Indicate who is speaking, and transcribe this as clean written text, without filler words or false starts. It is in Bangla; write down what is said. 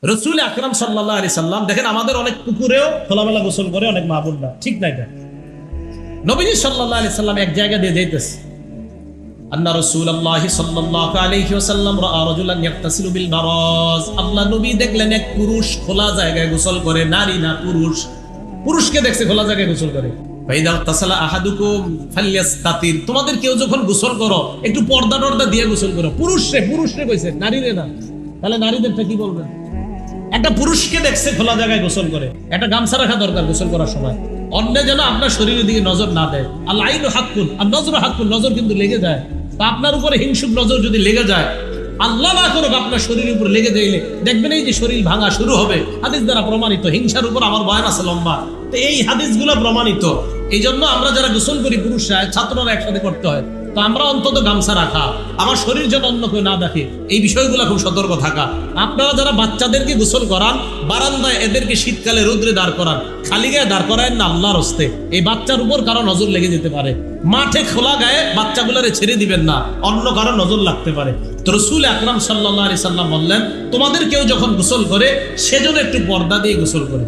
Speaker 1: রাসূল আকরাম সাল্লাল্লাহু আলাইহি সাল্লাম দেখেন, আমাদের অনেক পুকুরেও খোলামেলা গোসল করে অনেক মা বোনরা, ঠিক না? এটা নবীজি সাল্লাল্লাহু আলাইহি সাল্লাম এক জায়গা দিয়ে যাইতেছে, আন্না রাসূলুল্লাহ সাল্লাল্লাহু আলাইহি ওয়াসাল্লাম রাআ রাজুলান ইয়াগতাসিলু বিল বারাজ। আল্লাহ নবী দেখলেন এক পুরুষ খোলা জায়গায় গোসল করে, নারী না পুরুষ, পুরুষকে দেখছে খোলা জায়গায় গোসল করে। ফাইদা তাসালা আহাদুকুম ফালইয়াস্তাতির, তোমাদের কেউ যখন গোসল করো একটু পর্দা টর্দা দিয়ে গোসল করো। পুরুষরে কইছে, নারীরে না। তাহলে নারীদেরটা কি বলবেন? একটা পুরুষকে দেখছে খোলা জায়গায় গোসল করে, একটা গামছা রাখা দরকার গোসল করার সময়, অন্য যেন আপনার শরীরের দিকে নজর না দেয়। আল আইনু হাক্কুন আর নজরু হাক্কুন, নজর কিন্তু লেগে যায়। তা আপনার উপরে হিংসুক নজর যদি লেগে যায়, আল্লাহ না করুক আপনার শরীরের উপর লেগে যাইলে দেখবেন এই যে শরীর ভাঙা শুরু হবে। হাদিস দ্বারা প্রমাণিত। হিংসার উপর আমার বয়ান আছে লম্বা, তো এই হাদিসগুলো প্রমাণিত। এই জন্য আমরা যারা গোসল করি পুরুষরা, ছাত্ররা একসাথে করতে হয়, তো আমরা অন্তত গামছা রাখা, আমার শরীর যেন অন্য কেউ না দেখে, এই বিষয়গুলো খুব সতর্ক থাকা। আপনারা যারা বাচ্চাদেরকে গোসল করান, বারান্দায় এদেরকে শীতকালে রোদ্রে দাঁড় করান, খালি গায়ে দাঁড় করায় না আল্লাহর হস্তে, এই বাচ্চার উপর কারো নজর লেগে যেতে পারে। মাঠে খোলা গায়ে বাচ্চাগুলোরে ছেড়ে দিবেন না, অন্য কারো নজর লাগতে পারে। তো রাসূল আকরাম সাল্লাল্লাহু আলাইহি সাল্লাম বললেন, তোমাদের কেউ যখন গোসল করে সেজন্য একটু পর্দা দিয়ে গোসল করে।